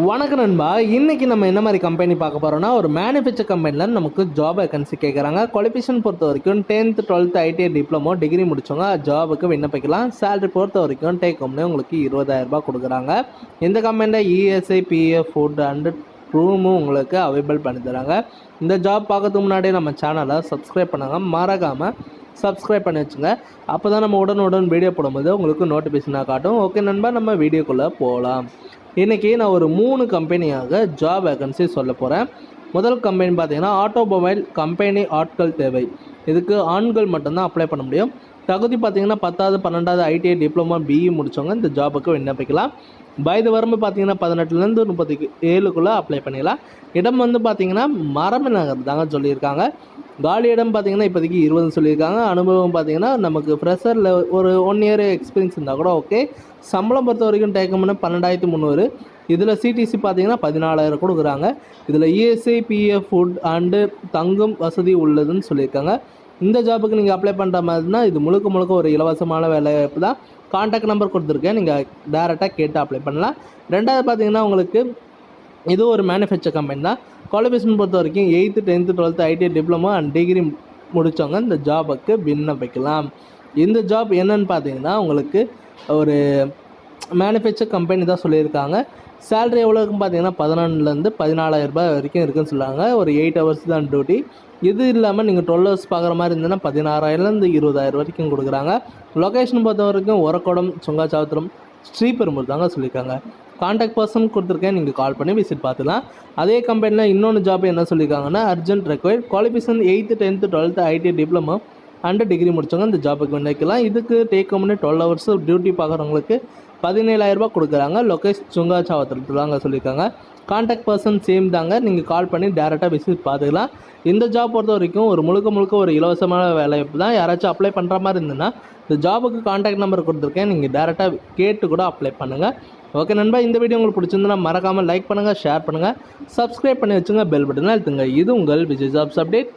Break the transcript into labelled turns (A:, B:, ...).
A: வணக்கம் நண்பா. இன்றைக்கி நம்ம என்ன மாதிரி கம்பெனி பார்க்க போகிறோம்னா, ஒரு மேனுஃபேக்சர் கம்பெனியில் நமக்கு ஜாப் வேகன்சி கேட்குறாங்க. குவாலிஃபிகேஷன் பொறுத்த வரைக்கும் 10th 12th ITI diploma degree முடிச்சவங்க ஜாபுக்கு விண்ணப்பிக்கலாம். சேலரி பொறுத்த வரைக்கும் டேக் ஹோம்னே உங்களுக்கு 20,000 கொடுக்குறாங்க. இந்த கம்பெனியில் இஎஸ்ஐ, பிஎஃப், ஃபுட் அண்டு ரூமும் உங்களுக்கு அவைலபிள் பண்ணி தராங்க. இந்த ஜாப் பார்க்கறதுக்கு முன்னாடி நம்ம சேனலை சப்ஸ்கிரைப் பண்ணாங்க, மறக்காமல் சப்ஸ்கிரைப் பண்ணி வச்சுங்க. அப்போ தான் நம்ம உடனுடன் வீடியோ போடும்போது உங்களுக்கு நோட்டிஃபிகேஷனாக காட்டும். ஓகே நண்பா, நம்ம வீடியோக்குள்ளே போகலாம். இன்றைக்கி நான் ஒரு 3 கம்பெனியாக ஜாப் வேகன்சி சொல்ல போகிறேன். முதல் கம்பெனி பார்த்தீங்கன்னா ஆட்டோமொபைல் கம்பெனி ஆட்கள் தேவை. இதுக்கு ஆண்கள் மட்டும்தான் அப்ளை பண்ண முடியும். தகுதி பார்த்தீங்கன்னா 10th 12th ITI diploma BE முடித்தவங்க இந்த ஜாபுக்கு விண்ணப்பிக்கலாம். வயது வரம்பு பார்த்தீங்கன்னா 18லேருந்து 37க்குள்ளே அப்ளை பண்ணிடலாம். இடம் வந்து பார்த்தீங்கன்னா மரம நகர் தாங்க சொல்லியிருக்காங்க. காலி இடம் பார்த்தீங்கன்னா இப்போதைக்கு 20 சொல்லியிருக்காங்க. அனுபவம் பார்த்தீங்கன்னா நமக்கு ஃப்ரெஷரில் ஒரு 1 year எக்ஸ்பீரியன்ஸ் இருந்தால் கூட ஓகே. சம்பளம் பொறுத்த வரைக்கும் டேக்கம்னு 12,300. இதில் சிடிசி பார்த்தீங்கன்னா 14,000 கொடுக்குறாங்க. இதில் இஎஸ்ஐ, பிஎஃப், ஃபுட் அண்டு தங்கும் வசதி உள்ளதுன்னு சொல்லியிருக்காங்க. இந்த ஜாபுக்கு நீங்கள் அப்ளை பண்ணுற மாதிரினா இது முழுக்க ஒரு இலவசமான வேலைவாய்ப்பு தான். கான்டாக்ட் நம்பர் கொடுத்துருக்கேன், நீங்கள் டேரெக்டாக கேட்டு அப்ளை பண்ணலாம். ரெண்டாவது பார்த்தீங்கன்னா உங்களுக்கு இது ஒரு மேனுஃபேக்சர் கம்பெனி தான். குவாலிஃபிகேஷன் பொறுத்த வரைக்கும் 8th 10th 12th ITI diploma and degree முடித்தவங்க இந்த ஜாபுக்கு விண்ணப்பிக்கலாம். இந்த ஜாப் என்னன்னு பார்த்தீங்கன்னா உங்களுக்கு ஒரு மேனுஃபேக்சர் கம்பெனி தான் சொல்லியிருக்காங்க. சேலரி எவ்வளோக்குன்னு பார்த்தீங்கன்னா 11,000லேருந்து 14,000 வரைக்கும் இருக்குதுன்னு சொல்லுவாங்க. ஒரு 8 hours தான் டியூட்டி. இது இல்லாமல் நீங்கள் 12 hours பார்க்குற மாதிரி இருந்ததுன்னா 16,000லேருந்து 20,000 வரைக்கும் கொடுக்குறாங்க. லொக்கேஷன் பொறுத்த வரைக்கும் உரக்கோடம், சுங்காச்சாவத்திரம், ஸ்ரீபெரும்பூர் தாங்க சொல்லியிருக்காங்க. கான்டாக்ட் பர்சன் கொடுத்துருக்கேன், நீங்கள் கால் பண்ணி விசிட் பார்த்துக்கலாம். அதே கம்பெனியில் இன்னொன்று ஜாப் என்ன சொல்லியிருக்காங்கன்னா urgent required qualification 8th 10th 12th ITI diploma and degree முடித்தவங்க இந்த ஜாபுக்கு விண்ணப்பிக்கலாம். இதுக்கு டேக் ஹோம்னு 12 hours டியூட்டி பார்க்குறவங்களுக்கு 17,000 கொடுக்குறாங்க. லொக்கேஷன் சுங்காச்சாவத்தில் தாங்க சொல்லியிருக்காங்க. கான்டாக்ட் பர்சன் சேம் தாங்க, நீங்கள் கால் பண்ணி டேரெக்டாக விசிட் பார்த்துக்கலாம். இந்த ஜாப் பொறுத்த வரைக்கும் ஒரு முழுக்க ஒரு இலவசமான வேலைவாய்ப்பு தான். யாராச்சும் அப்ளை பண்ணுற மாதிரி இருந்ததுன்னா இந்த ஜாபுக்கு கான்டாக்ட் நம்பர் கொடுத்துருக்கேன், நீங்கள் டேரெக்டாக கேட்டு கூட அப்ளை பண்ணுங்கள். ஓகே நண்பா, இந்த வீடியோ உங்களுக்கு பிடிச்சிருந்துன்னா மறக்காமல் லைக் பண்ணுங்கள், ஷேர் பண்ணுங்கள், சப்ஸ்கிரைப் பண்ணி வச்சுங்க, பெல் பட்டனை அழுத்துங்க. இது உங்கள் விஜய் ஜாப்ஸ் அப்டேட்.